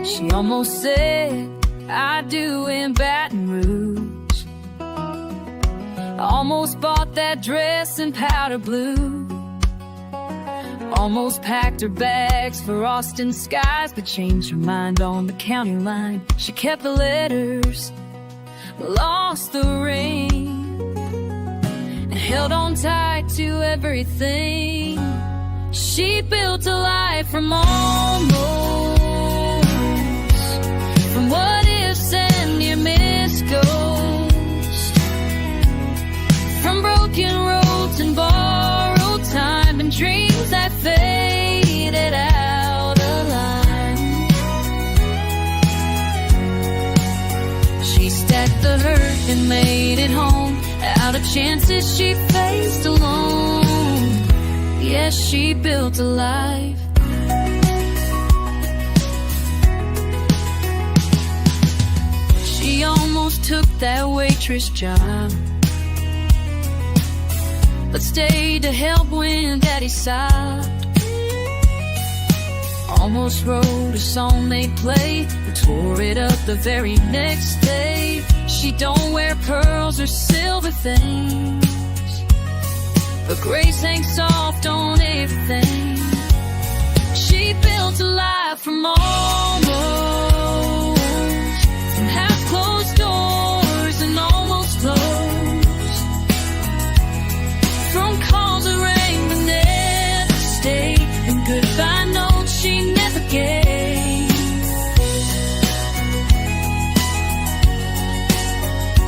She almost said I do in Baton Rouge. I almost bought that dress in powder blue. Almost packed her bags for Austin skies, but changed her mind on the county line. She kept the letters, lost the ring, and held on tight to everything. She built a life from almost, from what ifs and near miss ghosts, from broken roads and borrowed time and dreams that faded out of line. She stacked the hurt and made it home out of chances she faced alone. Yes, she built a life. She almost took that waitress job, but stayed to help when Daddy sobbed. Almost wrote a song they'd play, but tore it up the very next day. She don't wear pearls or silver things, but grace hangs soft on everything. She built a life from almost, from half-closed doors and almost closed, from calls that rang but never stayed, and goodbye notes she never gave.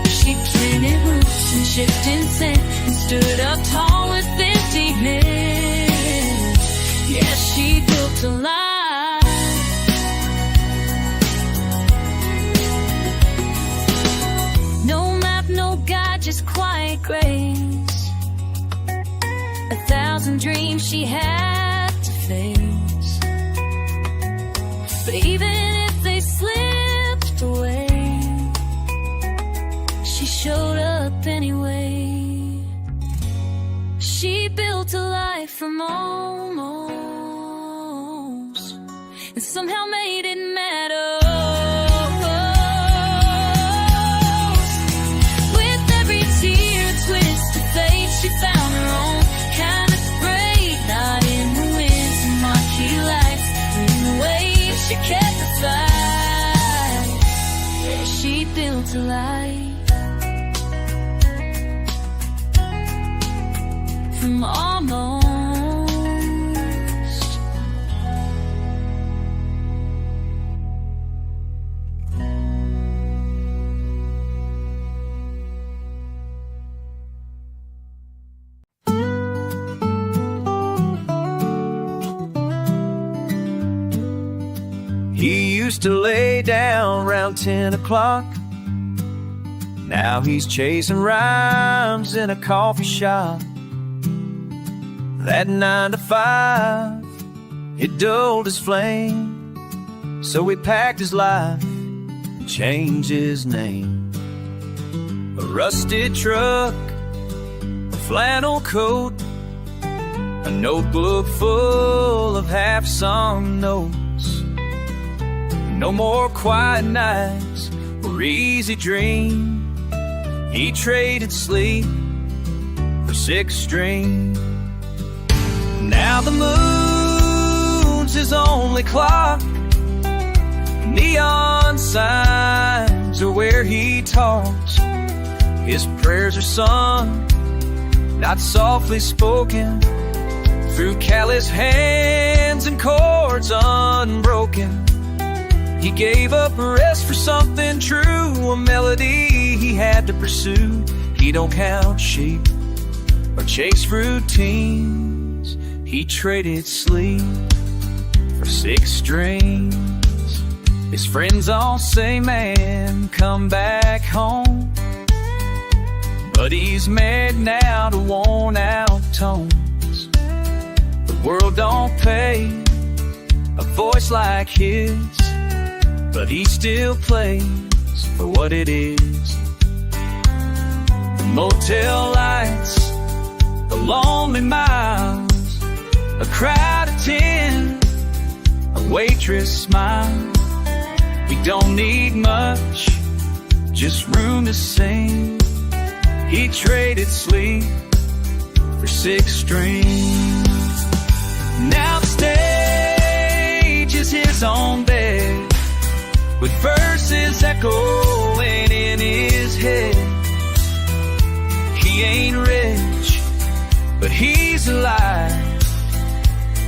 She planted roots and shifted sand and stood up tall with empty head. Yes, she built a life. No map, no guide, just quiet grace. 1,000 dreams she had to face, but even if they slipped away, she showed up anyway. She built a life from almost, and somehow made it matter. With every tear, a twist of fate, she found her own kind of spray. Not in the winds and marquee lights, but in the waves she kept the fight. She built a life from almost. He used to lay down around 10 o'clock. Now he's chasing rhymes in a coffee shop. That 9 to 5, it dulled his flame, so he packed his life and changed his name. A rusted truck, a flannel coat, a notebook full of half-sung notes. No more quiet nights or easy dreams. He traded sleep for 6 strings. Now the moon's his only clock. Neon signs are where he talks. His prayers are sung, not softly spoken, through callous hands and chords unbroken. He gave up rest for something true, a melody he had to pursue. He don't count sheep or chase routines. He traded sleep for 6 strings. His friends all say, man, come back home. But he's married now to worn out tones. The world don't pay a voice like his, but he still plays for what it is. The motel lights, the lonely miles, a crowd of 10, a waitress smile. We don't need much, just room to sing. He traded sleep for 6 strings. Now the stage is his own bed, with verses echoing in his head. He ain't rich, but he's alive,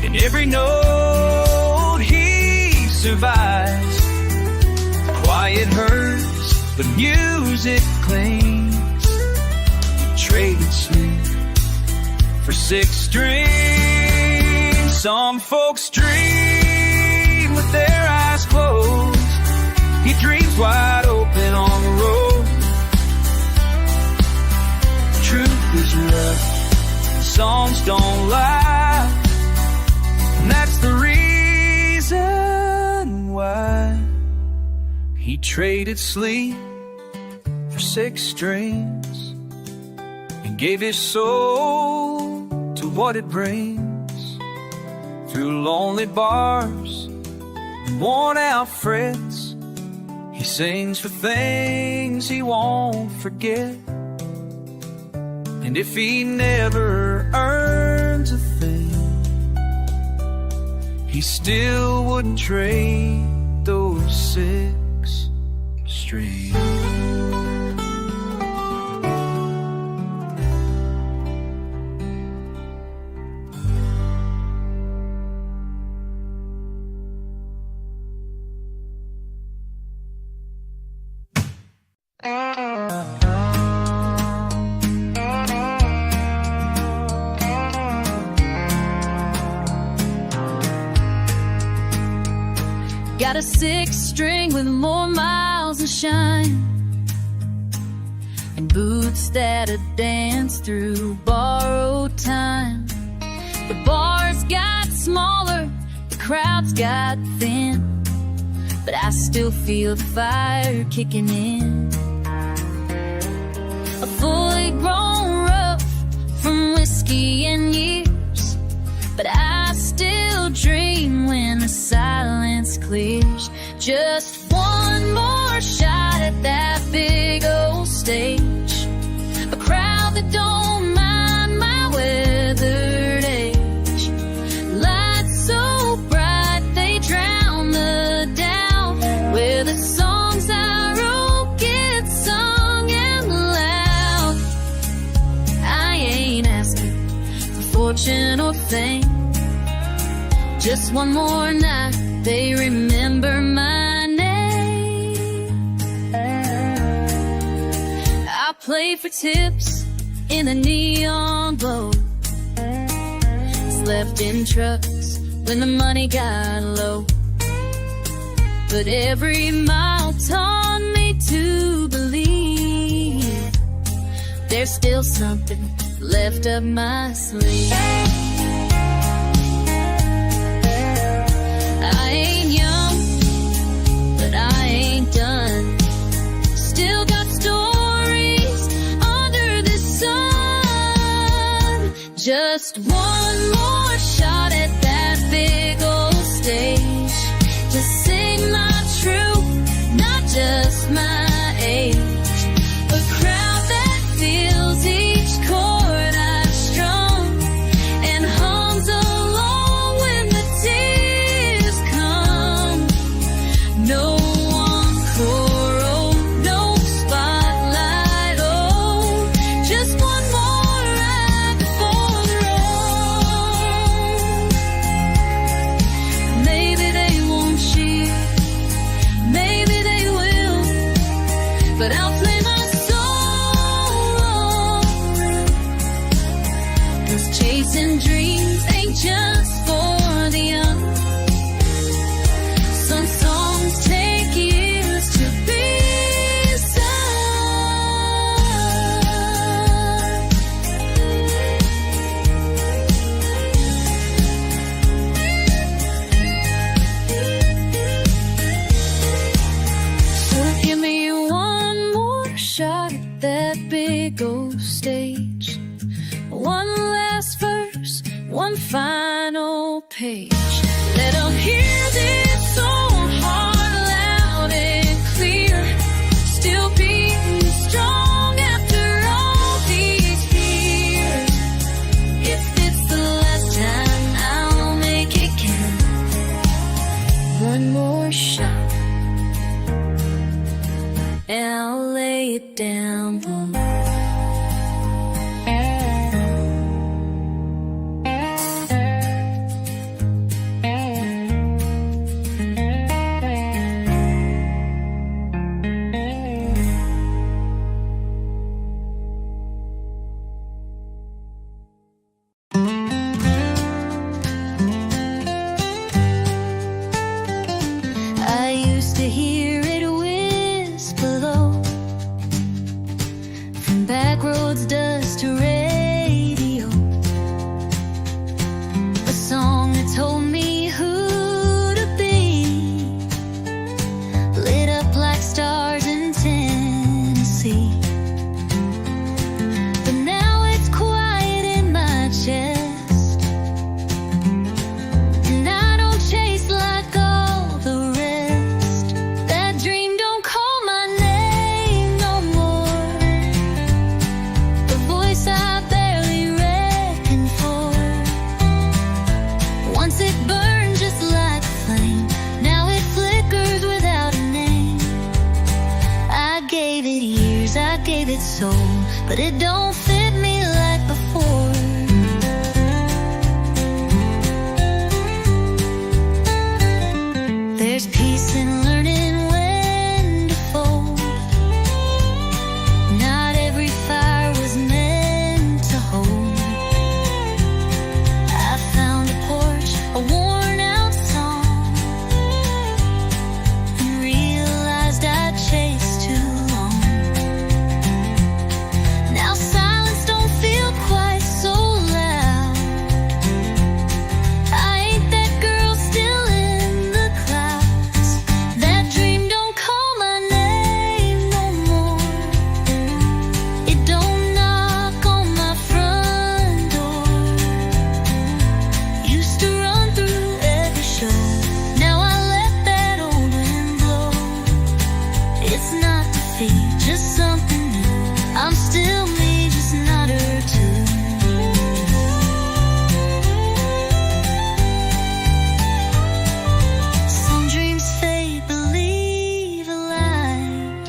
and every note he survives. Quiet hurts, but music clings. He traded sleep for 6 strings. Some folks dream with their eyes closed. He dreams wide open on the road. Truth is rough, songs don't lie, and that's the reason why he traded sleep for 6 strings and gave his soul to what it brings. Through lonely bars and worn out frets, he sings for things he won't forget. And if he never earns a thing, he still wouldn't trade those 6 strings. Got a 6 string with more miles to shine, and boots that'll dance through borrowed time. The bars got smaller, the crowds got thin, but I still feel the fire kicking in. A fully grown rough from whiskey and years, but I still dream when the silence clears. Just one more shot at that big old stage, a crowd that don't mind my weathered age. Lights so bright they drown the doubt, where the songs I wrote get sung out loud. I ain't asking for fortune or fame, just one more night they remember my name. I play for tips in the neon glow, slept in trucks when the money got low, but every mile taught me to believe there's still something left up my sleeve. I ain't young, but I ain't done. Still got stories under the sun. Just one more shot at that big old stage, to sing my truth, not just my age. A crowd that feels each chord I've strung, and hums along when the tears come. No encore, oh, no spotlight, oh, just one more ride before the road. Maybe they won't cheer, maybe they will, but I'll play my song, 'cause chasing dreams ain't just for the young. Some songs take years to be sung. So give me one more shot at that big old stage, one last verse, one final page. Let 'em hear this old heart loud it down low. I used to hear it whisper low, from back roads dust to radio, a song that told me who to be, lit up like stars in Tennessee. But now it's quiet in my chest, and I don't chase like all the rest. That dream don't call my name no more, the voice I barely reckoned for. Once it burned just like a flame, now it flickers without a name. I gave it years, I gave it soul, but it don't fit me like before. There's peace in learning when to fold. Not every fire was meant to hold. I found a porch, a worn out song, and realized I'd chased too long. Now silence don't feel quite so loud. I ain't that girl still in the clouds. That dream don't call my name no more. It don't knock on my front door. Used to run through every show, now I let that old wind blow. It's not defeat, just something new. I'm still me, just not her too. Some dreams fade, believe a light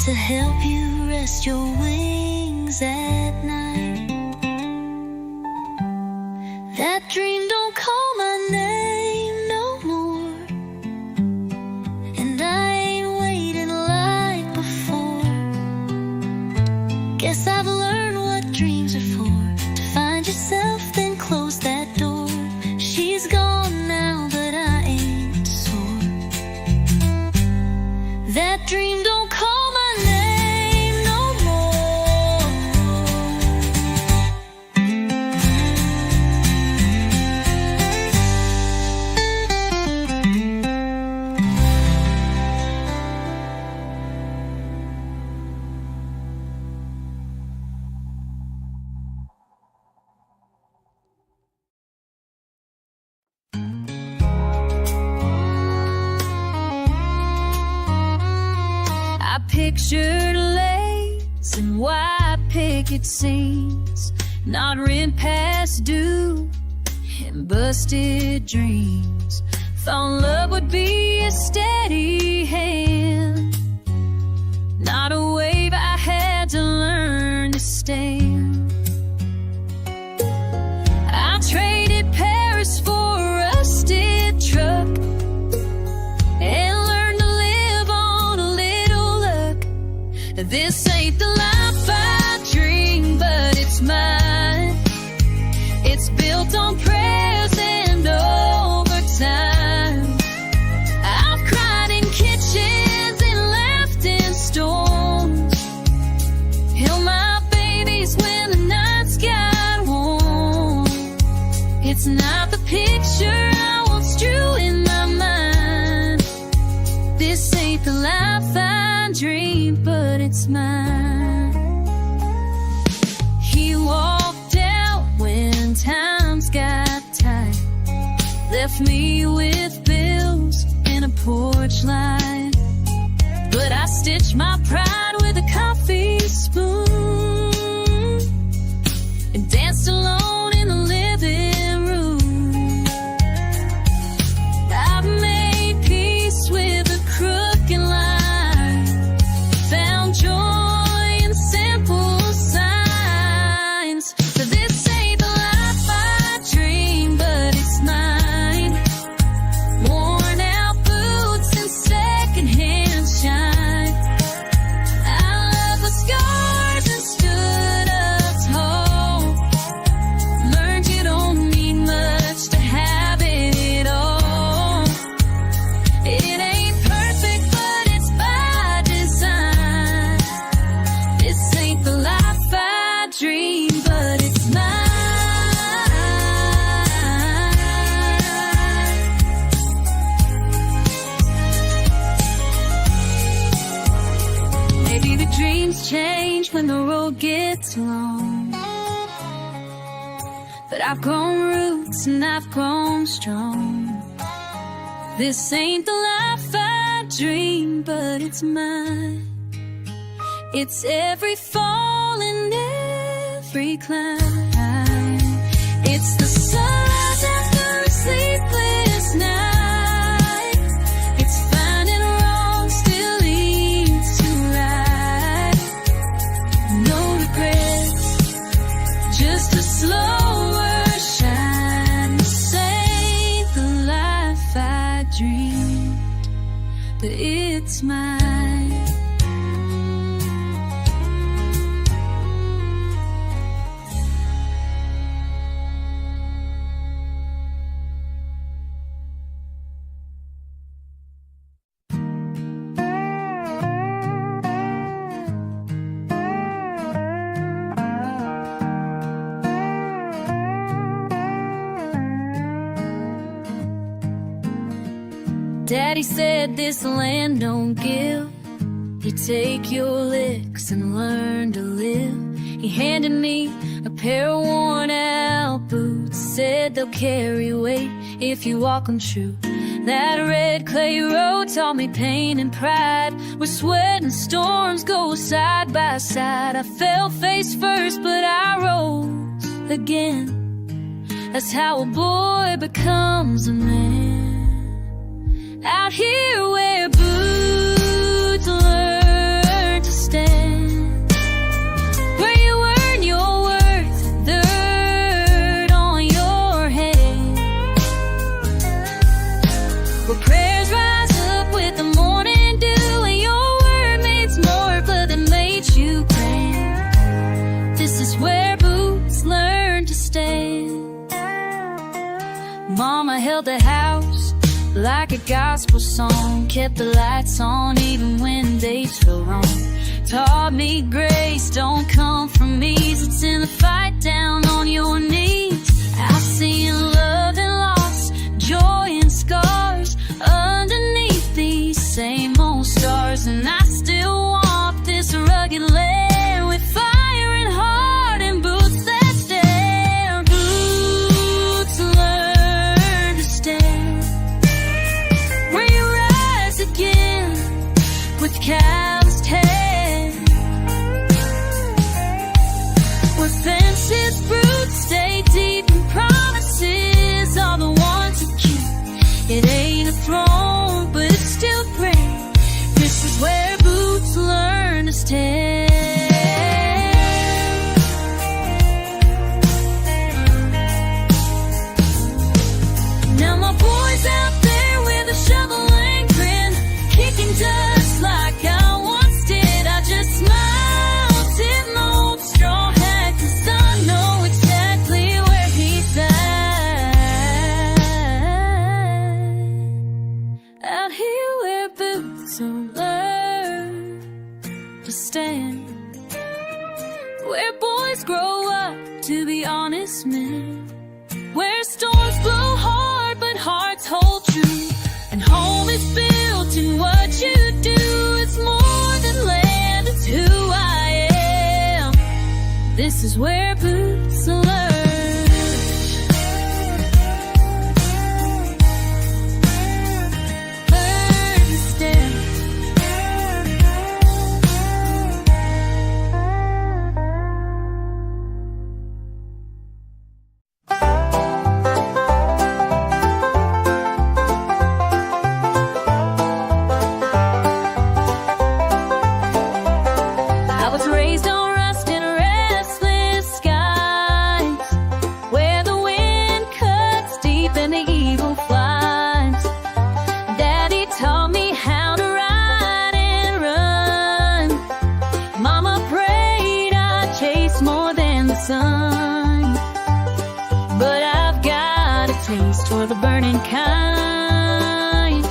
to help you rest your wings at night. That dream don't call my name no more, and I ain't waiting like before. Guess I've learned what dreams are for, to find yourself then close that door. She's gone now, but I ain't sore. That dream don't call my name no more. I pictured lace and white picket scenes, not rent past due, and busted dreams. Thought love would be a steady hand, not a wave I had to learn to stand. I traded Paris for a rusted truck, and learned to live on a little luck. This ain't the life I dream, but it's mine. It's built on prayers and overtime. I've cried in kitchens and laughed in storms, held my babies when the nights got warm. It's not the picture I once drew in my mind. This ain't the life I dreamed, but it's mine. He walked out when times got tight, left me with bills and a porch light. But I stitched my pride with a coffee spoon and danced alone in the living room. I've made peace with a crooked line, found road gets long, but I've grown roots and I've grown strong. This ain't the life I dream, but it's mine. It's every fall and every climb. It's the sunrise after a sleepless night. It's finding wrong still leads to right. No regrets, just a slower shine. This ain't the life I dreamed, but it's mine. Daddy said this land don't give. You take your licks and learn to live. He handed me a pair of worn out boots. Said they'll carry weight if you walk them true. That red clay road taught me pain and pride, where sweat and storms go side by side. I fell face first, but I rose again. That's how a boy becomes a man. Out here where boots learn to stand, where you earn your worth, dirt on your head, where prayers rise up with the morning dew, and your word means more blood than made you grand. This is where boots learn to stand. Mama held the house like a gospel song, kept the lights on even when days felt wrong. Taught me grace don't come from ease, it's in the fight down on your knees. I've seen love and loss, joy and scars underneath these same old stars, and I still want this rugged land with fire and heart and boots that stand. Boots learn to stand, with calloused hands, where fences roots stay deep and promises are the ones you keep. It ain't a throne, but it's still great. This is where boots learn to stand. Now my boy's out there with a shovel and grin, kicking dust like I once did. I just smile, tip my old straw hat, 'cause I know exactly where he's at. Out here where boots will learn to stand, where boys grow up to be honest men, where storms blow hard but hearts hold true, and home is built in what you do. It's more than land, it's who I am. This is where boots learn. Learn to stand. I was raised on rust and restless skies, where the wind cuts deep and the eagle flies. Daddy taught me how to ride and run. Mama prayed I'd chase more than the sun, but I've got a taste for the burning kind,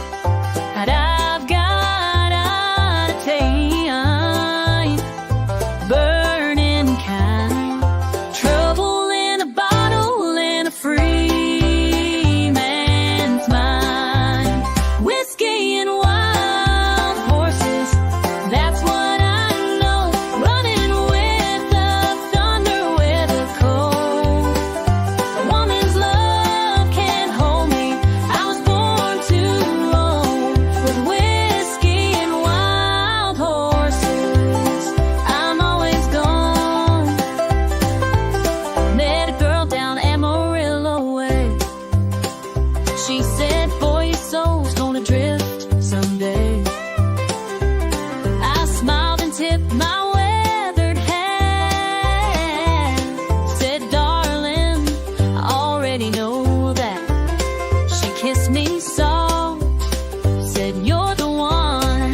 and I've got a taste, burning kind. Trouble in a bottle and a free man's mind. Whiskey and wild horses, that's what I know. Running with kissed me soft, said you're the one.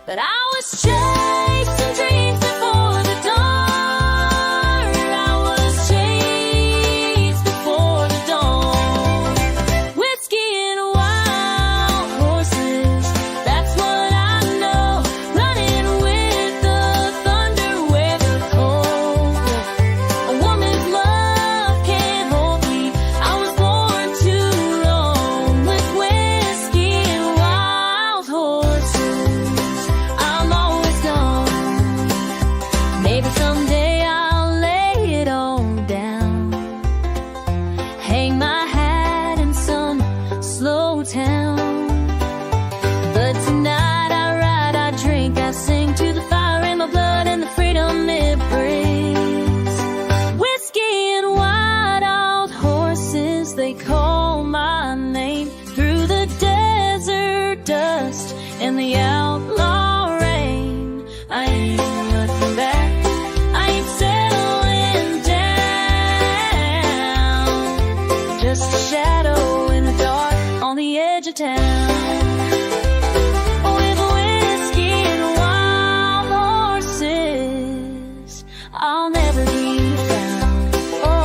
But I was chasing dreams before the dawn. I was chased before the dawn. Whiskey and wild horses, that's what I know. Running with the thunder where the cold. A woman's love can't hold me. I was born to roam with whiskey and wild horses. I'm always gone. Maybe someday I'll lay it all down. Hang my hat in some slow town. But tonight I ride, I drink, I sing to the fire in my blood and the freedom it brings. Whiskey and wild horses, they call my name through the desert dust and the outlaw rain. I ain't looking back, I ain't settling down. Just a shadow in the dark on the edge of town. With whiskey and wild horses, I'll never be found. Oh.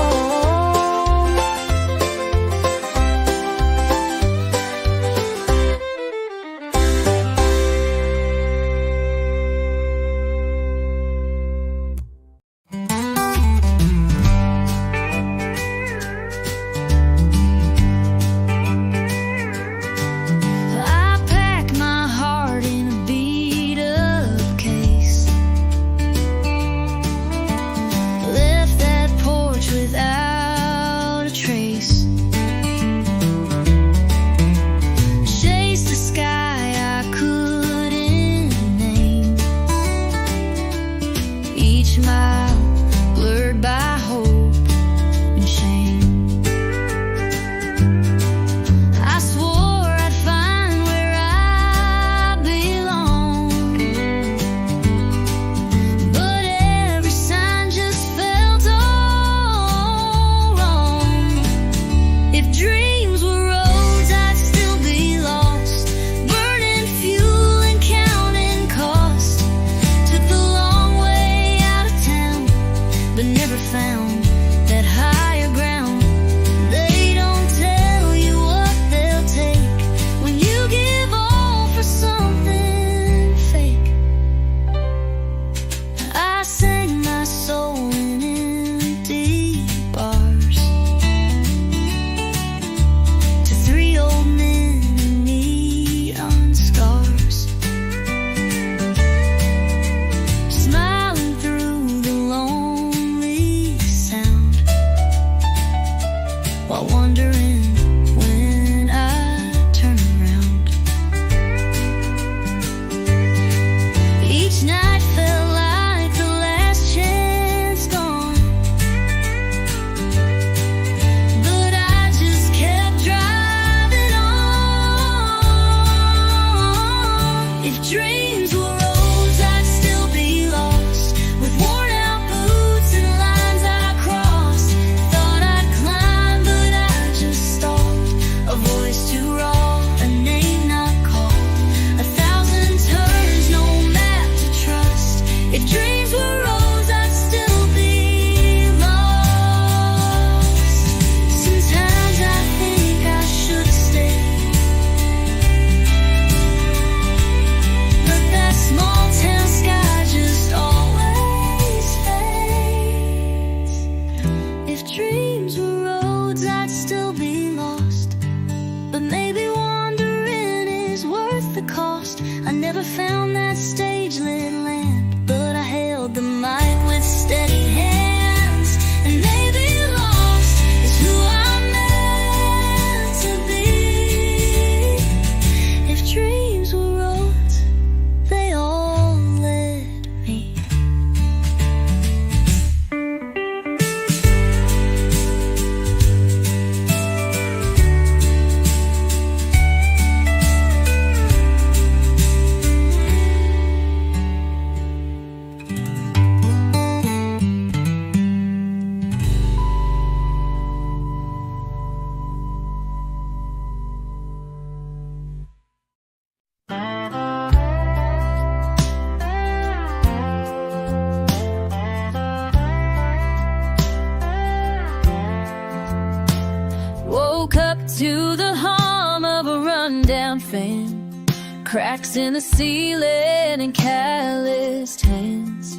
woke up to the hum of a rundown fan, cracks in the ceiling and calloused hands.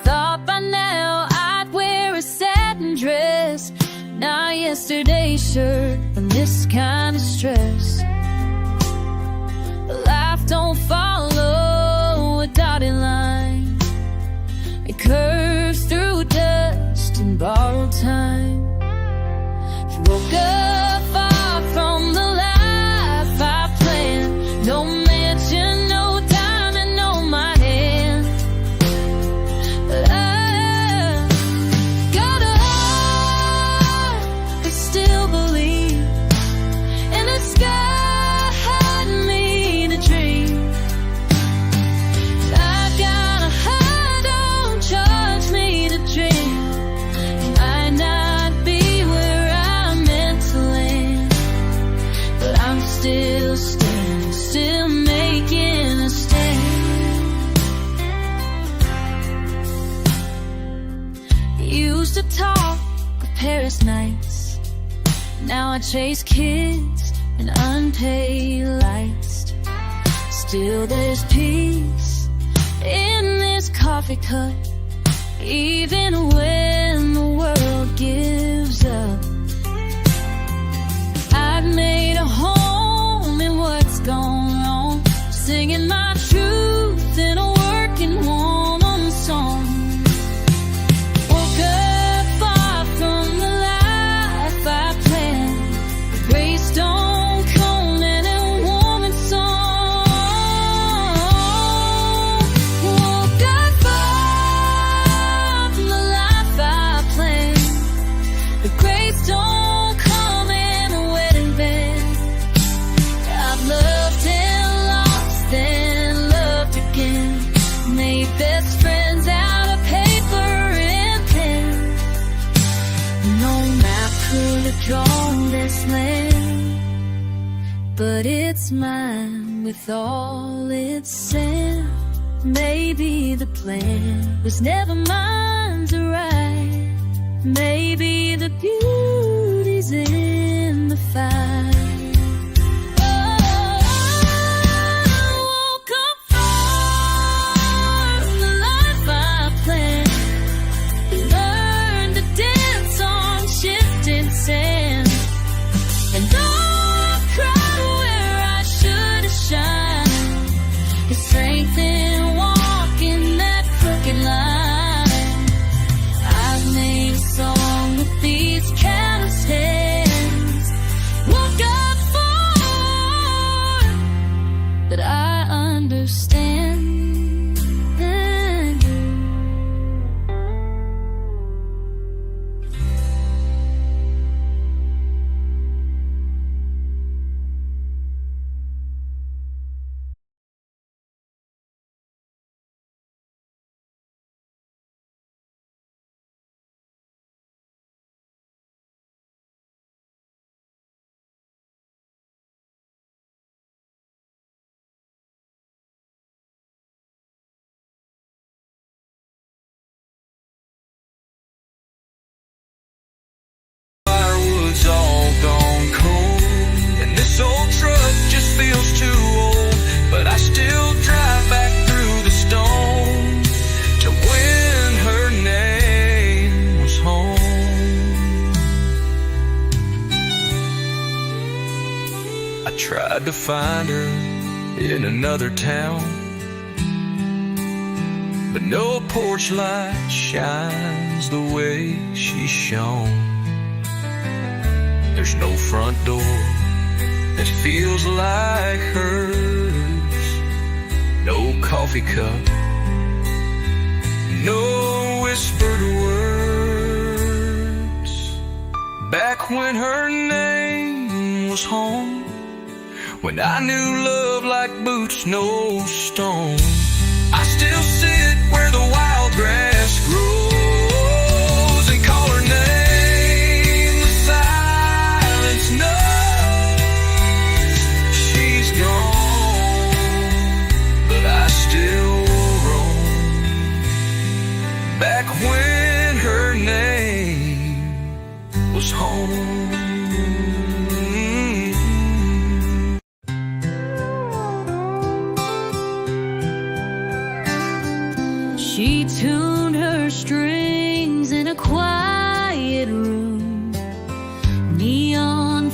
Thought by now I'd wear a satin dress, not yesterday's shirt and this kind of stress. Life don't follow a dotted line, it curves through dust and borrowed time. He woke up far from the life I planned, no mansion, no diamond on my hand, but I got a heart that still believes in the sky had me to dream. I got a heart, don't charge me to dream. Might not be where I'm meant to land, but I'm still standing, still making a stand. Used to talk of Paris nights, now I chase kids and unpaid lights. Still there's peace in this coffee cup, even when the world gives up. I've made a home in what's gone wrong, singing my truth in a working woman song. Woke up far from the life I planned, the gray stone cold and a woman's song. Woke up far from the life I planned, the gray stone come in a wedding band. I've loved and lost and loved again, made best friends out of paper and pen. No map could have drawn this land, but it's mine with all its sand. Maybe the plan was never mine to write, maybe the beauty's in the fight. Woke up far from the life I planned, learned to dance on shifting sand, and though I cried where I should have shined, the strength in walking that crooked line. I've made a song with these callous hands. Woke up for that I understand. Firewood's all gone cold, and this old truck just feels too old, but I still drive back through the stone to when her name was home. I tried to find her in another town, but no porch light shines the way she shone. There's no front door that feels like hers, no coffee cup, no whispered words. Back when her name was home, when I knew love like boots, no stone. I still sit where the wild grass grows and call her name. The silence knows she's gone, but I still roam back when her name was home.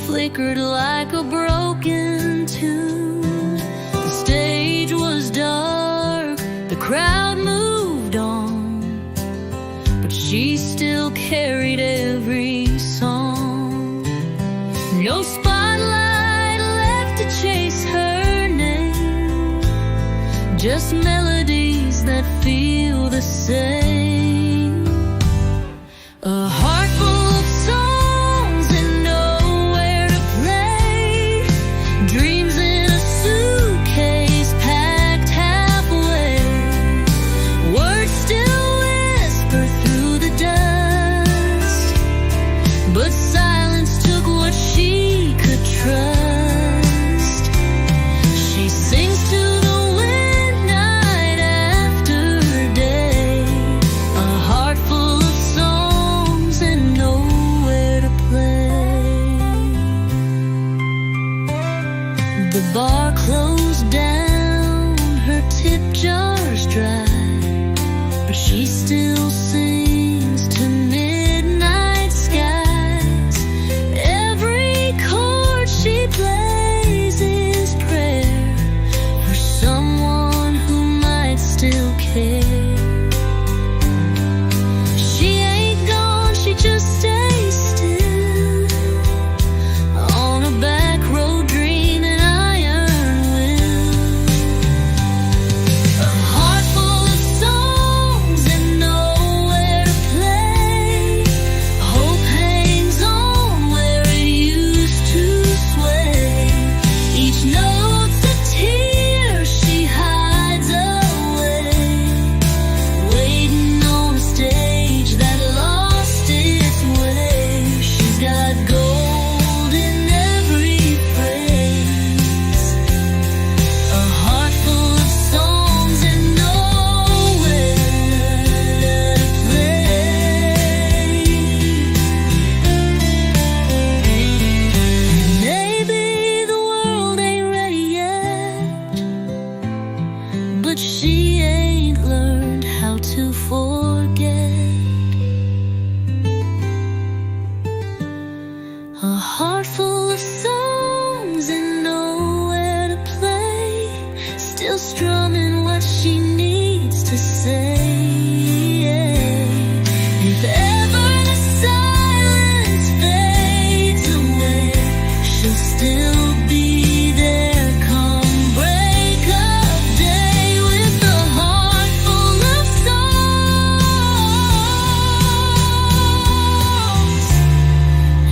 flickered like a broken tune. The stage was dark, the crowd moved on, but she still carried every song. No spotlight left to chase her name, just melodies that feel the same. A heart full of songs and nowhere to play, dreams in a suitcase packed halfway. Words still whisper through the dust, but silence took what she could trust. She sings to the wind night after day, a heart full of songs and nowhere to play. The bar closed down, her tip jar's dry, but she still sings to midnight skies. Every chord she plays is prayer for someone who might still care. She ain't gone, she just stays still on a back road dreaming iron will. A heart full of songs and nowhere to play. Hope hangs on where it used to sway. Each note's a tear she hides away, waiting on a stage that lost its way. She's got gold in every phrase, a heart full of songs and nowhere to play. Maybe the world ain't ready yet, but she ain't learned how to forget. A heart full of songs and nowhere to play, still strumming what she needs to say. If ever the silence fades away, she'll still be there come break of day, with a heart full of songs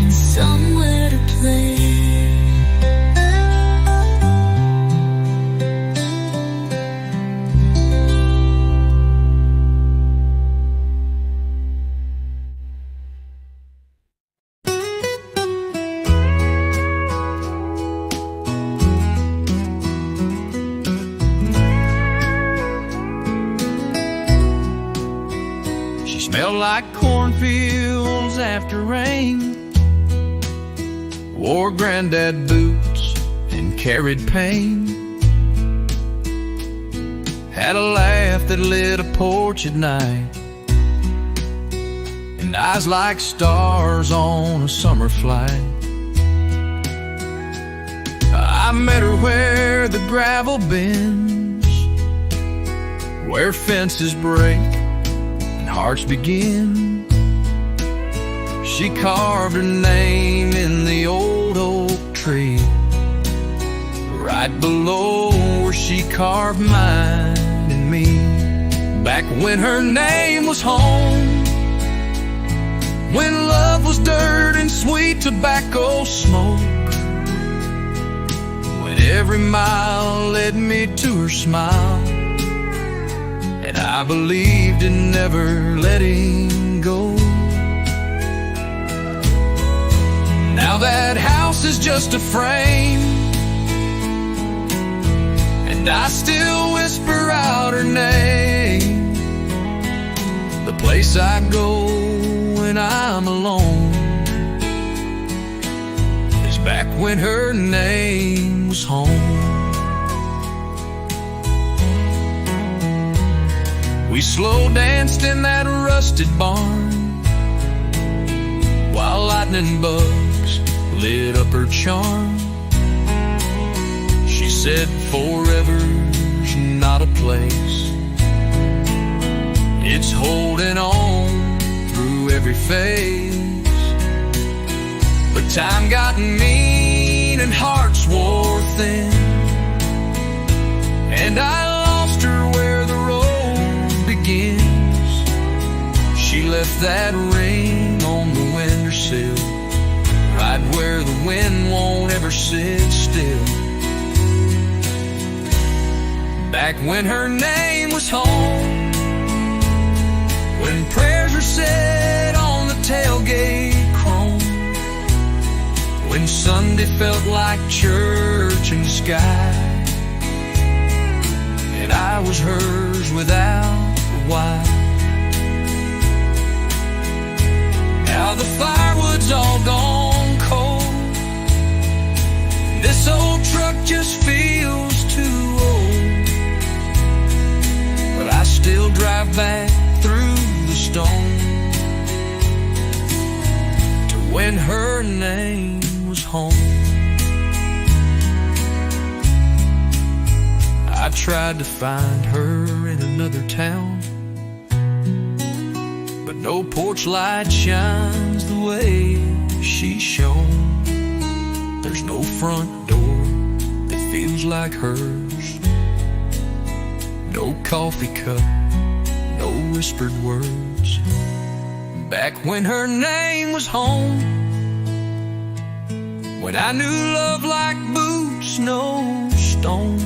and somewhere to play. She smelled like cornfields after rain, wore granddad boots and carried pain, had a laugh that lit a porch at night, and eyes like stars on a summer flight. I met her where the gravel bends, where fences break and hearts begin. She carved her name in the old oak tree, right below where she carved mine and me. Back when her name was home, when love was dirt and sweet tobacco smoke, when every mile led me to her smile, and I believed in never letting go. Now that house is just a frame, and I still whisper out her name. The place I go when I'm alone is back when her name was home. We slow danced in that rusted barn while lightning bugs lit up her charm. She said forever's not a place, it's holding on through every phase. But time got mean and hearts wore thin, and I lost her where the road begins. She left that ring on the windowsill, right where the wind won't ever sit still. Back when her name was home, when prayers were said on the tailgate chrome, when Sunday felt like church in the sky, and I was hers without a why. Now the firewood's all gone cold, this old truck just feels too old, but I still drive back through the stone to when her name was home. I tried to find her in another town, but no porch light shines the way she shone. There's no front door that feels like hers, no coffee cup, no whispered words. Back when her name was home, when I knew love like boots, no stone,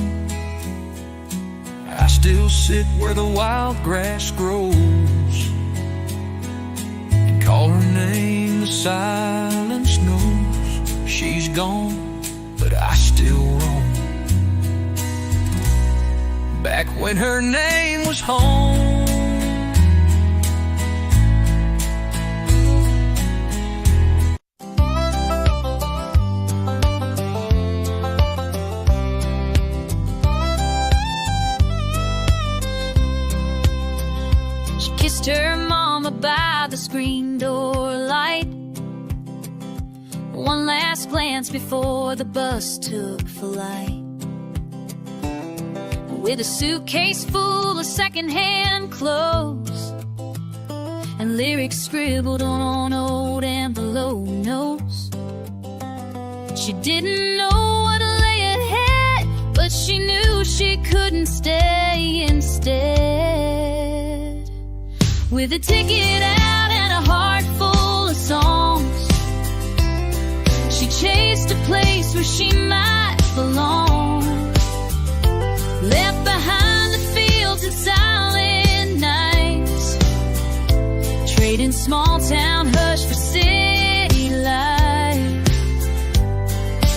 I still sit where the wild grass grows and call her name. The silence knows she's gone, but I still roam. Back when her name was home. She kissed her mama by the screen door light, one last glance before the bus took flight. With a suitcase full of secondhand clothes and lyrics scribbled on old envelope notes. She didn't know what lay ahead, but she knew she couldn't stay instead. With a ticket out and a heart full of songs, she chased a place where she might belong. Left behind the fields and silent nights, trading small town hush for city life.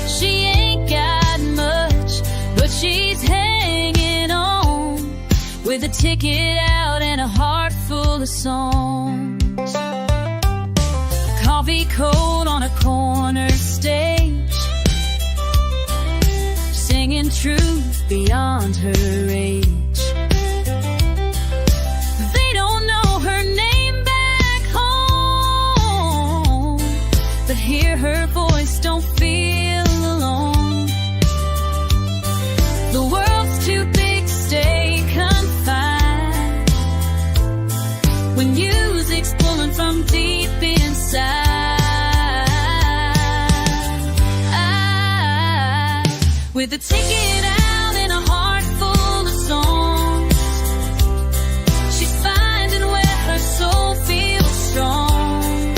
She ain't got much, but she's hanging on, with a ticket out and a heart full of songs. Coffee cold on a corner stage, singing truth beyond her age. They don't know her name back home, but hear her voice, don't feel alone. The world's too big to stay confined when music's pulling from deep inside. With a ticket out and a heart full of songs, she's finding where her soul feels strong.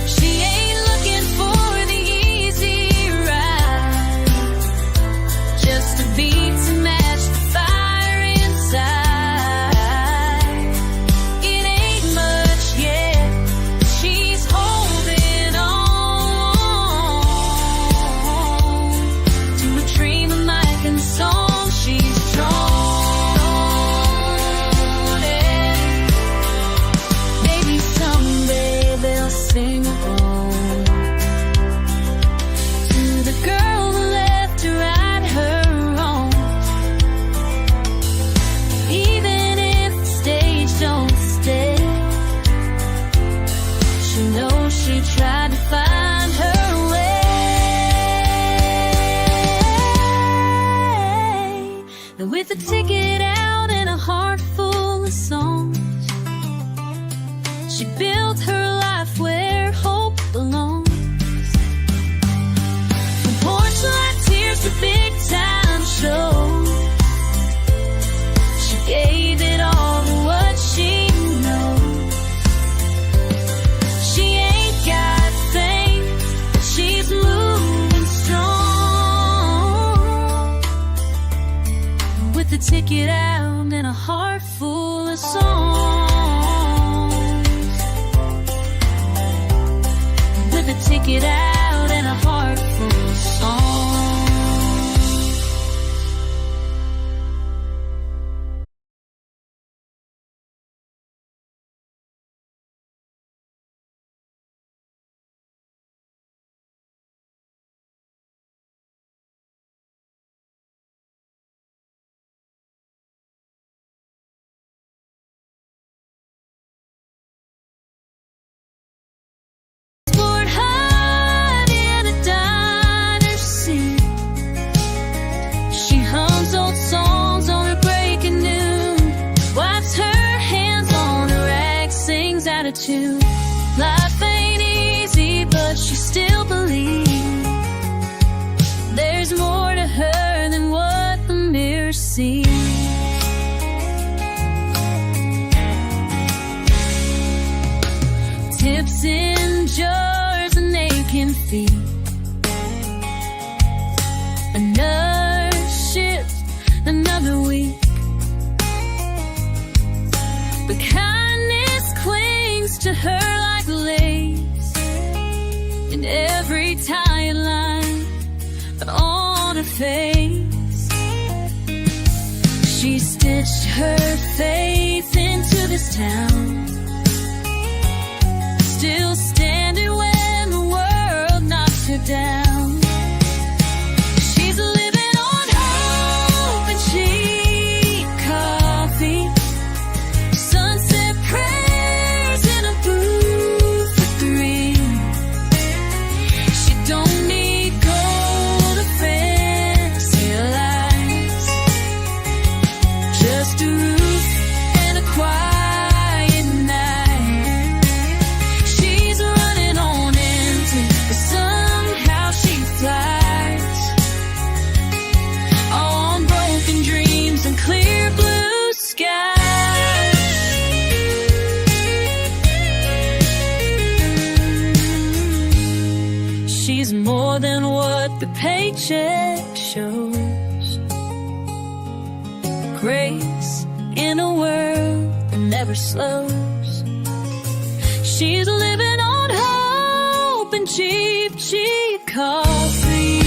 She ain't looking for the easy ride, just a beat to match the fire inside. It ain't much yet, she's holding on to a dream of mine. a ticket out and a heart full of songs. With a ticket out and a heart full of songs. Life ain't easy, but she still believes there's more to her than what the mirror sees. Tips in jars and aching feet. Another shift, another week. But kindness clings to her like lace, in every tight line on her face. She stitched her faith into this town, still standing when the world knocks her down. She's living on hope and cheap coffee, sunset prayers in a booth for three. She don't need gold or fancy lights, just a roof and a quiet night. She's running on empty, but somehow she flies on broken dreams and clear blue skies. She's more than what the paycheck shows. Grace in a world that never slows. She's living on hope and cheap, cheap coffee,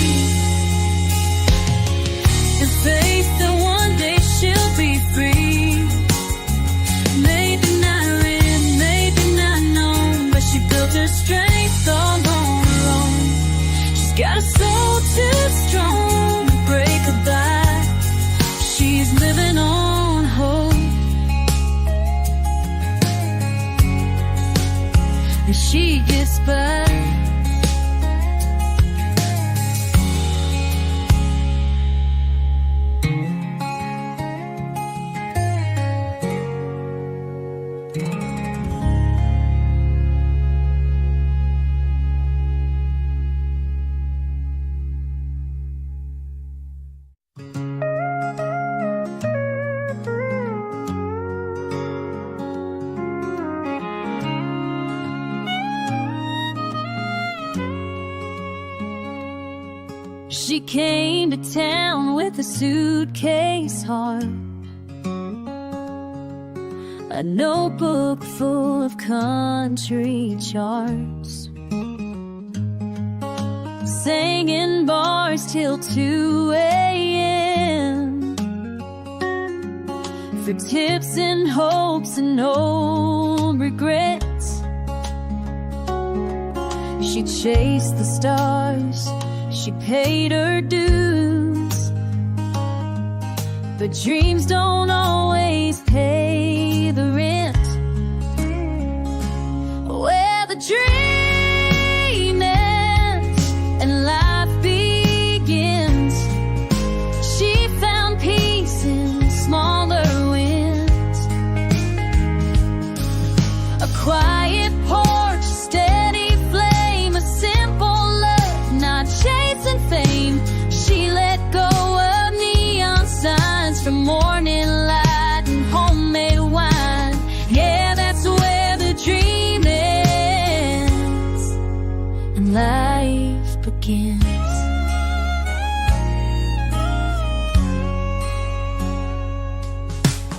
and faith that one day she'll be free. Maybe not written, maybe not known, but she built her strength all on her own. She's got a soul too strong to break a back. She's living on hope, and she gets by. She came to town with a suitcase heart, a notebook full of country charts, sang in bars till 2 a.m. for tips and hopes and old regrets. She chased the stars, she paid her dues, but dreams don't always pay the rent. Where the dream ends and life begins, she found peace in smaller wins. A quiet porch, steady flame, a simple love, not chasing fame. She let go of neon signs from morning light and homemade wine. Yeah, that's where the dream ends and life begins.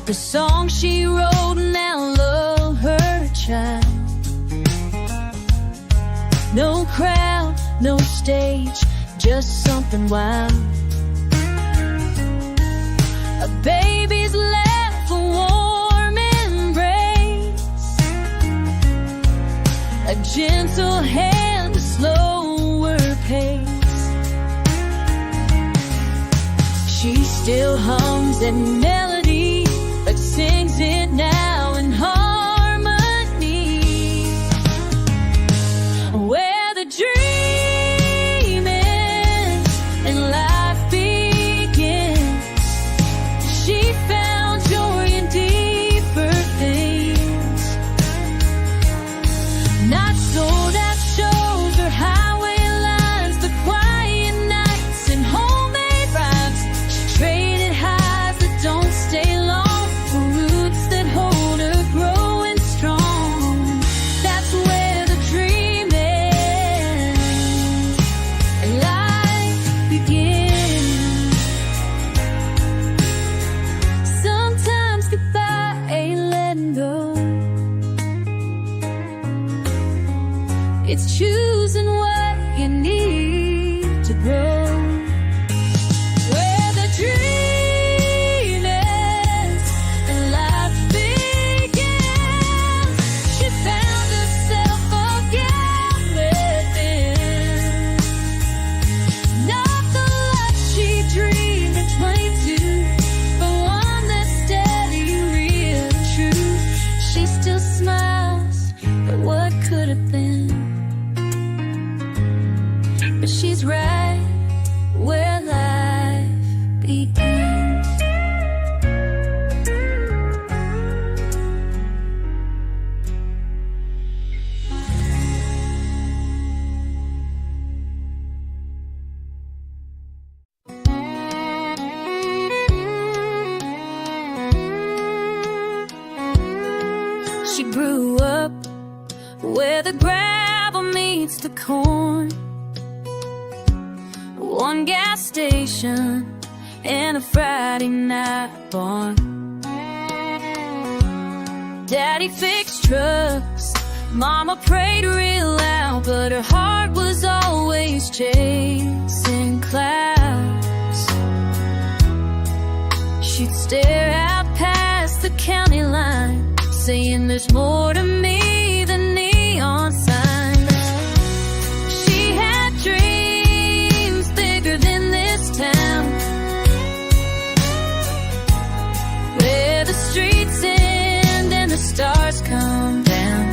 The song she wrote now love her child. No crowd, no stage, just something wild. A baby's laugh, a warm embrace, a gentle hand, a slower pace. She still hums that melody, but sings it now in harmony. Where the dream ends and life begins, she found joy in deeper things. Not sold out shows or highway lines, but quiet nights and homemade rhymes. She traded highs that don't stay long for roots that hold her growing strong. That's where the dream ends and life begins. Sometimes goodbye ain't letting go. It's choosing what you need to grow. Where the dream ends and life begins, she found herself again within. Not the life she dreamed at 22, but one that's steady, real, and true. She still smiles at what could have been, but she's right where life begins. She grew up where the gravel meets the corn, one gas station and a Friday night barn. Daddy fixed trucks, Mama prayed real loud, but her heart was always chasing clouds. She'd stare out past the county line, saying there's more to me than neon signs. She had dreams bigger than this town, where the streets end and the stars come down.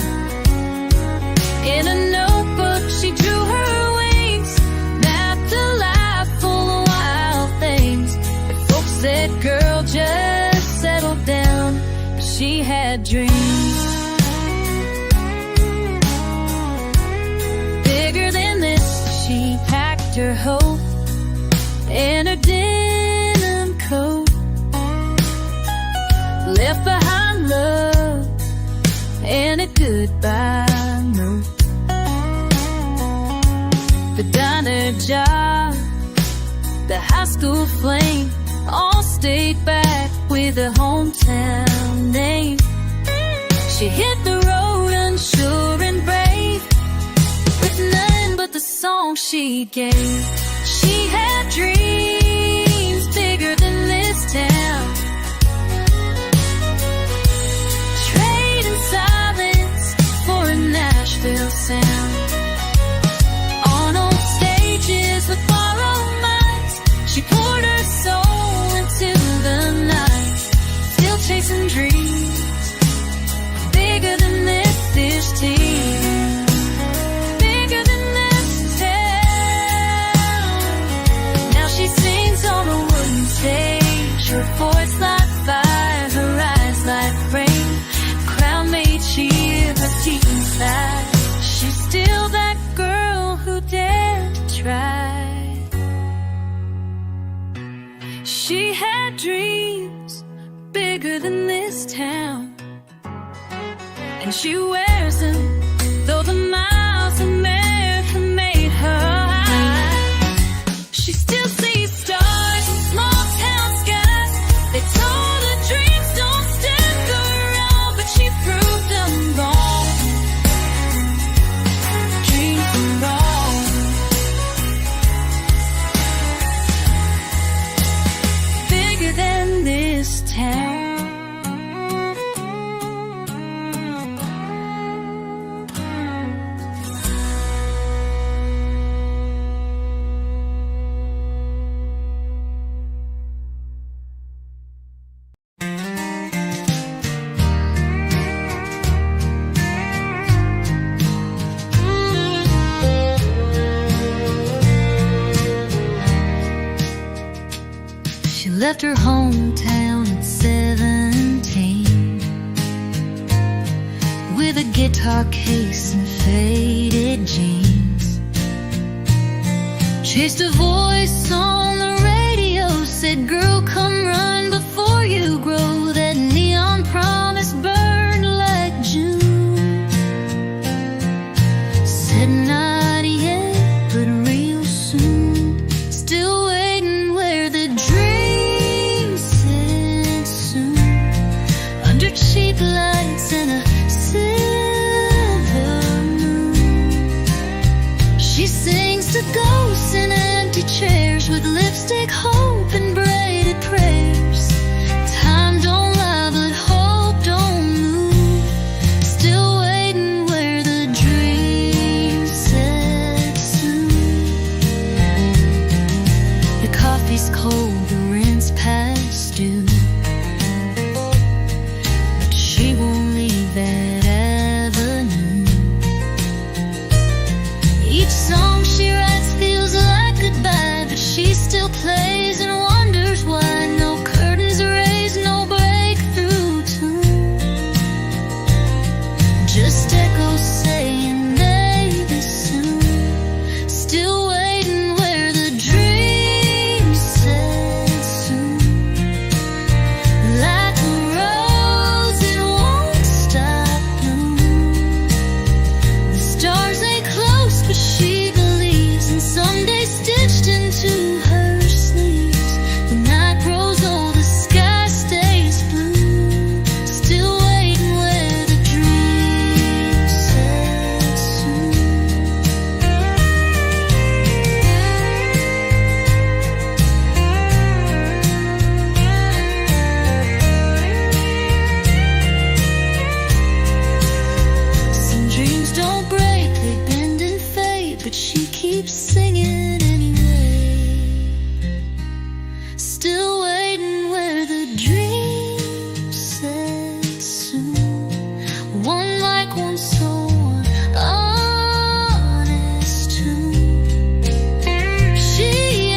In a notebook she drew her wings, mapped a life full of wild things. But folks said, girl, just settle down. But she had dreams bigger than this. She packed her hope in her denim coat, left behind love and a goodbye note. The diner job, the high school flame, all stayed back with a hometown name. She hit the road unsure and brave, with none but the song she gave. She had dreams bigger than this town, trading silence for a Nashville sound. On old stages with borrowed minds, she poured her soul into the night, still chasing dreams bigger than this team, bigger than this town. Now she sings on a wooden stage, her voice like fire, her eyes like rain, crown made cheer, her teeth inside. She's still that girl who dared to try. She had dreams bigger than this town, and she wears them, though the miles of America made her high. She still sees stars in small town skies. They told her dreams don't left her hometown at 17 with a guitar case and faded jeans. Chased a voice on the radio, said, "Girl, come run before you grow." That neon promise burned like June. Said not yet, but real soon. Still waiting where the dream said soon. Under cheap lights and a silver moon, she sings to ghosts in empty chairs with lipstick, hope, and braided prayers. Time don't lie, but hope don't move. Still waiting where the dream said soon. The coffee's cold, the rent's past due, but she won't leave that avenue. Each song she writes feels like goodbye, but she still plays and wonders why. No curtains raised, no breakthrough tune, just echoes saying maybe soon. Still waiting where the dream said soon. Like a rose, it won't stop blooming. The stars ain't close, but she believes in someday stitched into her sleeves. The night grows old, the sky stays blue. Still waiting where the dream said soon. Some dreams don't break, they bend and fade, but she keeps singing anyway. Still waiting where the dream said soon. One like one soul, one honest tune. She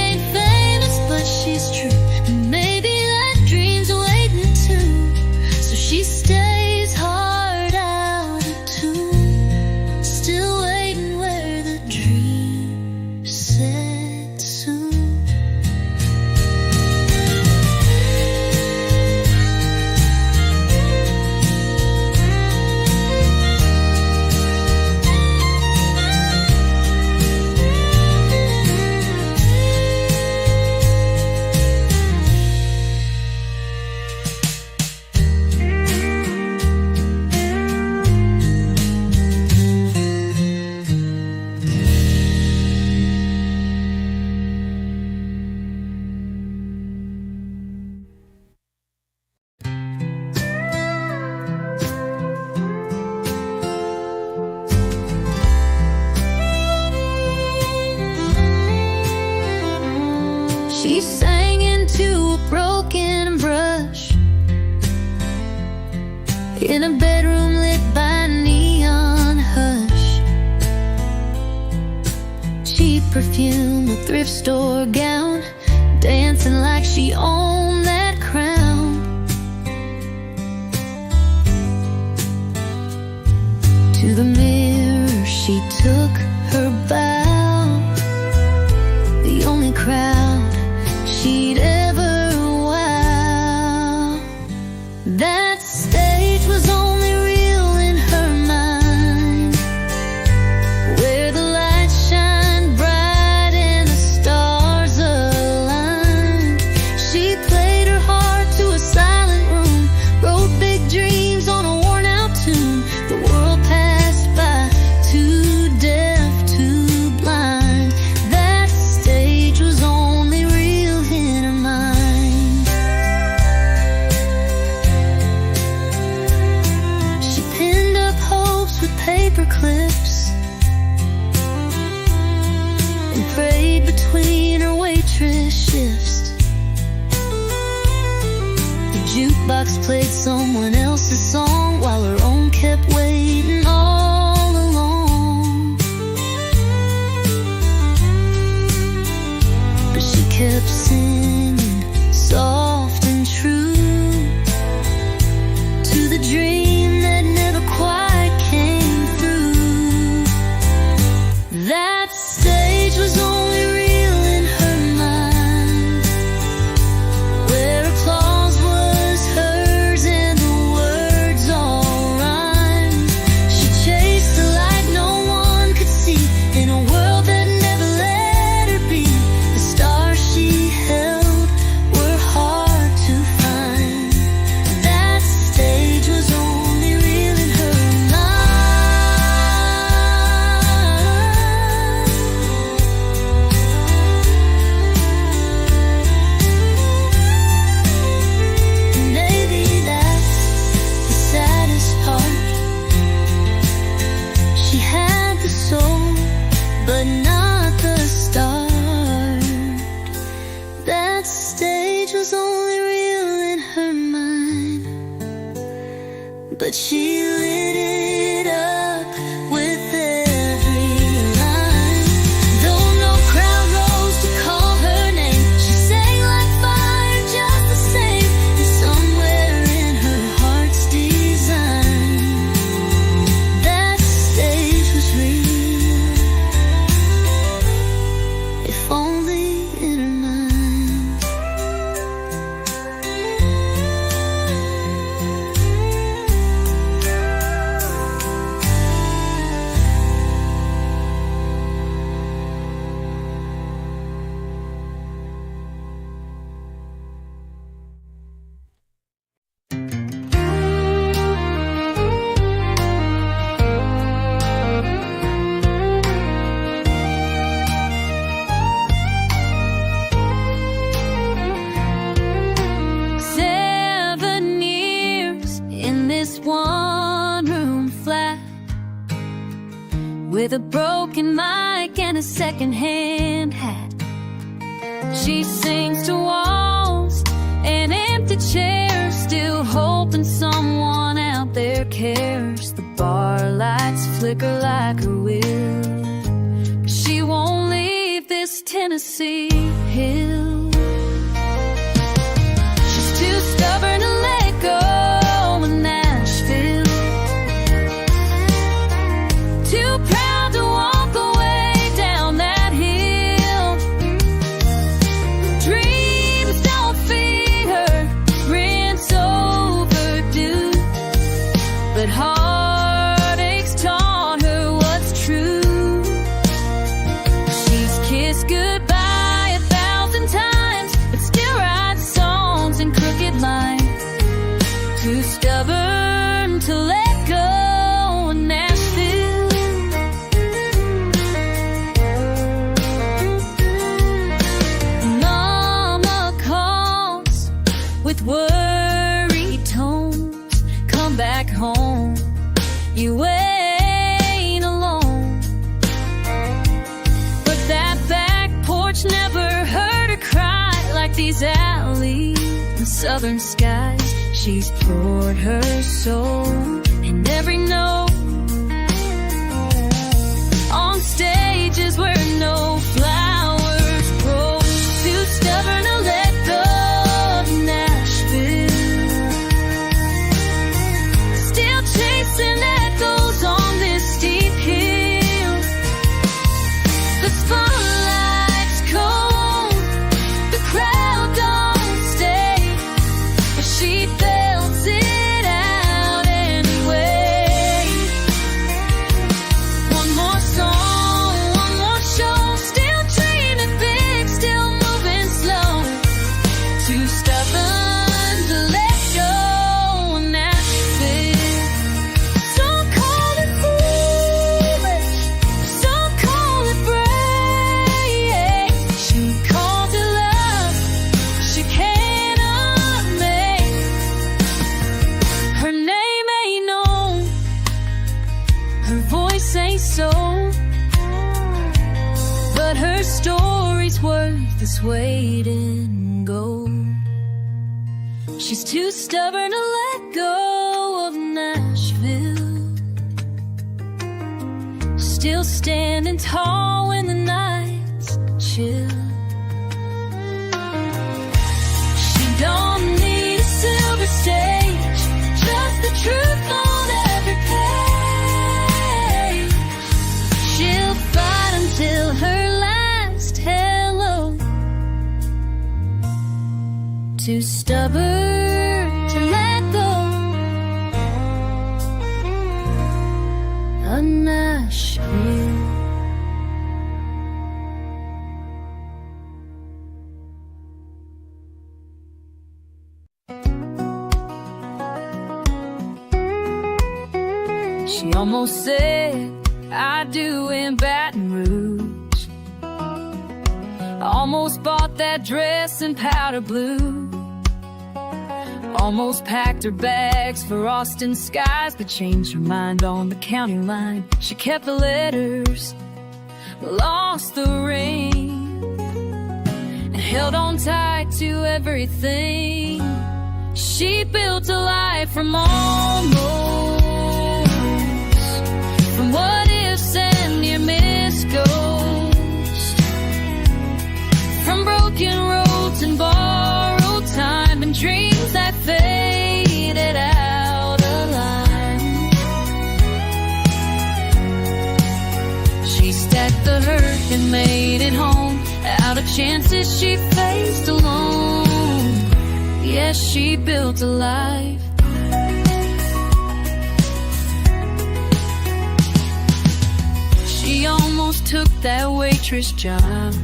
ain't famous, but she's true, and maybe that dream's waiting too. So she stays hard out of tune. Still waiting where the dream said soon. She sang into a broken brush in a bedroom lit by neon hush. Cheap perfume, a thrift store gown, dancing like she owned that crown. To the mirror she took her bow, the only crowd she'd ever wow. That stage was only real in her mind, where the lights shine bright and the stars align. She played her heart to a silent room, wrote big dreams on a worn out tune. The world passed by, too deaf, too blind. That stage was only real in her mind. She pinned up hopes with paper clips and prayed between her waitress shifts. The jukebox played someone else's song while her own kept waiting all along. But she kept singing soft and true to the dream that never quite came through. That stage was only real in her mind, where applause was hers and the words all rhymed. She chased the light no one could see in a world that never let her be. The stars she held were hard to find. That stage was only real in her mind. Maybe that's the saddest part. She had the soul, but not the start. That stage was only real in her mind, but she lit it up with every line. Though no crowd rose to call her name, she sang like fire just the same. And somewhere in her heart's design, that stage was real, if only in her mind. One-room flat with a broken mic and a second-hand hat. She sings to walls and empty chairs, still hoping someone out there cares. The bar lights flicker like her will, but she won't leave this Tennessee hill. She's too stubborn to let go. Too proud to walk away down that hill. Dreams don't feed her, rent's overdue, but heartaches taught her what's true. She's kissed goodbye 1,000 times, but still writes songs in crooked lines. Too stubborn to let go. With worried tones, come back home, you ain't alone. But that back porch never heard her cry like these alleys and southern skies. She's poured her soul in every note, on stages where no flowers grow. Too stubborn to let go. Chasing echoes on this steep hill. The spotlight's cold, the crowd don't stay, but she belts it out anyway. One more song, one more show, still dreaming big, still moving slow. Too stubborn to let go. So, but her story's worth its weight in gold. She's too stubborn to let go of Nashville, still standing tall when the nights chill. She too stubborn to let go. A Nashville. She almost said I do in Baton Rouge. I almost bought that dress in powder blue. Almost packed her bags for Austin skies, but changed her mind on the county line. She kept the letters, but lost the ring, and held on tight to everything. She built a life from almost, from what ifs and near miss ghosts, from broken roads and borrowed time and dreams that faded out of line. She stacked the hurt and made it home out of chances she faced alone. Yes, she built a life. She almost took that waitress job,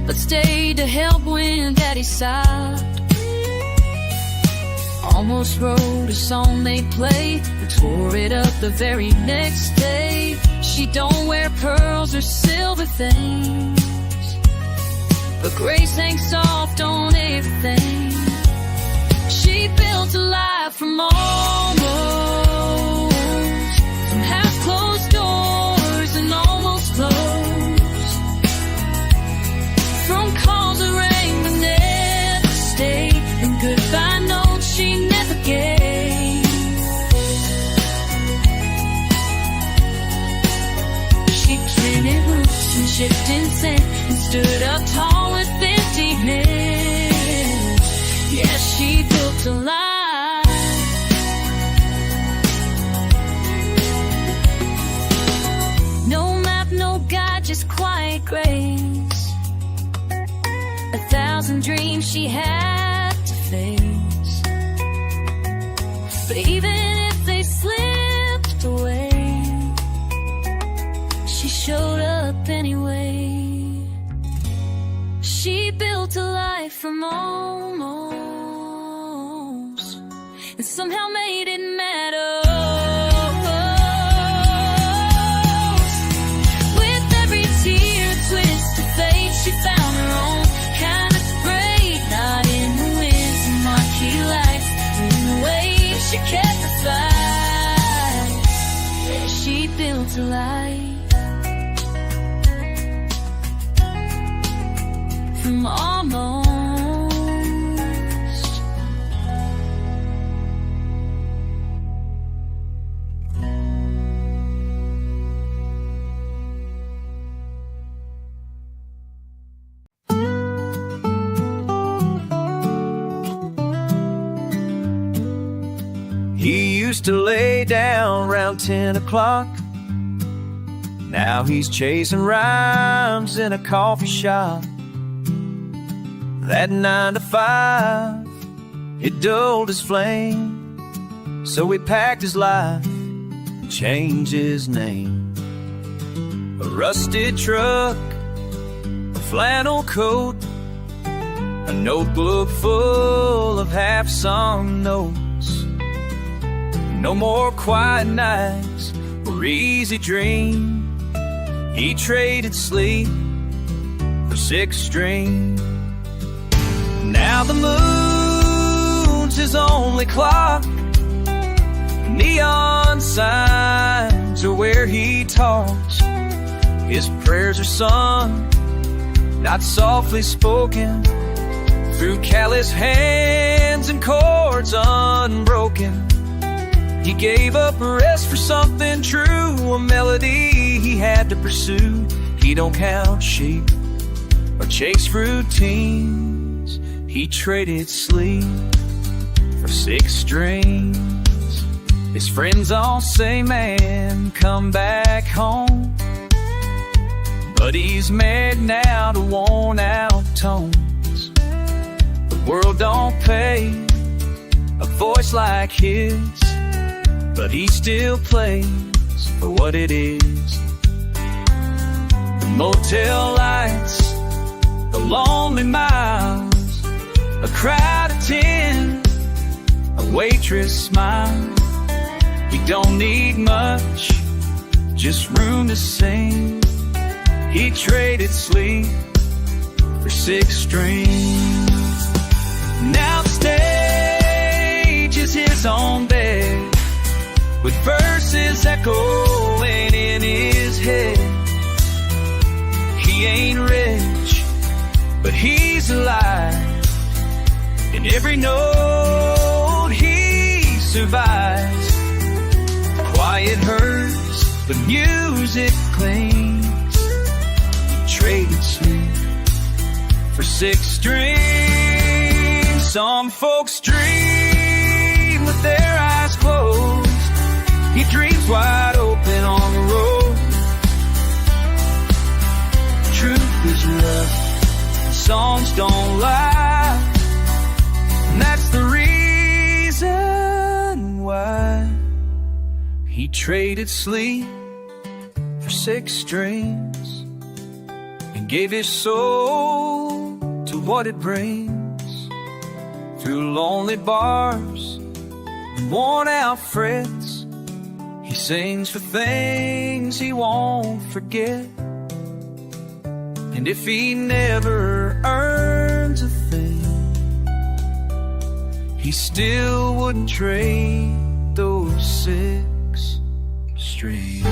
but stayed to help when Daddy sobbed. Almost wrote a song they'd play, but tore it up the very next day. She don't wear pearls or silver things, but grace hangs soft on everything. She built a life from almost, from half-closed doors and almost closed, from calls that rang but never stayed, and goodbye notes she never gave. She planted roots and shifted sand and stood up tall with emptiness. Yes, she built a life. No map, no guide, just quiet grace. 1,000 dreams she had to face, but even if they slipped away, she showed up anyway. She built a life from almost, and somehow made it matter. With every tear, a twist of fate, she found her own kind of break. Not in the winds and marquee lights, in the waves she kept the fight. She built a life from almost. He used to lay down around 10 o'clock. Now he's chasing rhymes in a coffee shop. That 9 to 5, it dulled his flame, so he packed his life and changed his name. A rusted truck, a flannel coat, a notebook full of half-sung notes. No more quiet nights or easy dreams. He traded sleep for 6-string. Now the moon's his only clock. Neon signs are where he talks. His prayers are sung, not softly spoken, through callous hands and chords unbroken. He gave up rest for something true, a melody he had to pursue. He don't count sheep or chase routines. He traded sleep for 6 strings. His friends all say, man, come back home. But he's married now to worn out tones. world don't pay a voice like his, but he still plays for what it is. The motel lights, the lonely miles, a crowd of 10, a waitress smile. He don't need much, just room to sing. He traded sleep for 6 strings. Now the stage is his own bed, with verses echoing in his head. He ain't rich, but he's alive. In every note he survives. Quiet hurts, but music clings. He traded sleep for 6 strings. Some folks dream with their eyes closed. He dreams wide open on the road. Truth is love, songs don't lie, and that's the reason why he traded sleep for 6 strings and gave his soul to what it brings. Through lonely bars and worn out frets, he sings for things he won't forget. And if he never earns a thing, he still wouldn't trade those 6 strings.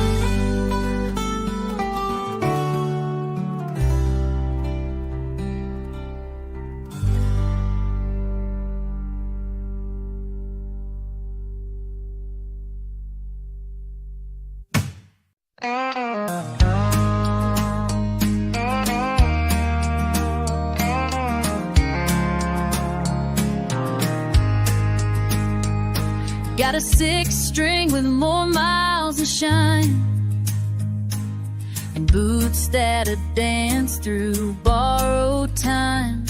Got a 6 string with more miles to shine, and boots that'll dance through borrowed time.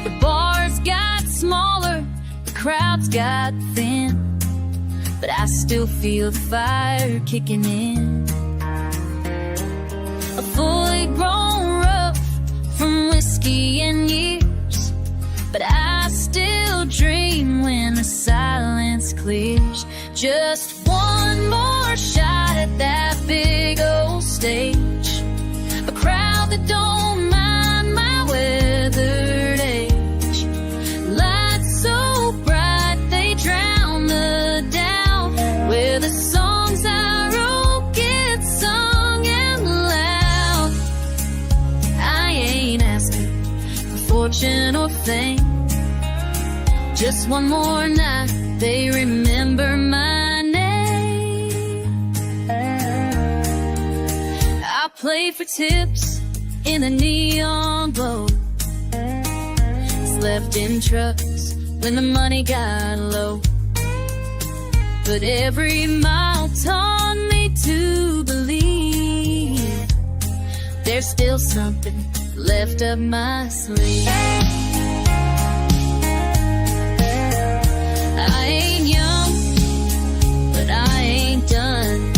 The bars got smaller, the crowds got thin, but I still feel the fire kicking in. A fully grown rough from whiskey and years, but I still dream when the silence clears. Just one more shot at that big old stage, a crowd that don't mind my weathered age. Lights so bright they drown the doubt, where the songs I wrote get sung and loud. I ain't asking for fortune or fame, just one more night they remember my name. I played for tips in the neon glow, slept in trucks when the money got low, but every mile taught me to believe there's still something left up my sleeve. I ain't young, but I ain't done.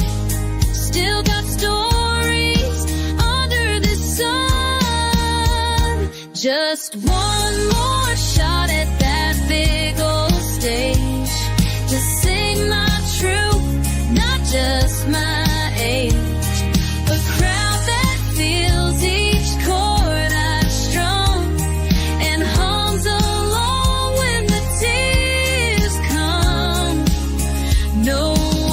Still got stories under the sun. Just one more shot at that big old stage, to sing my truth, not just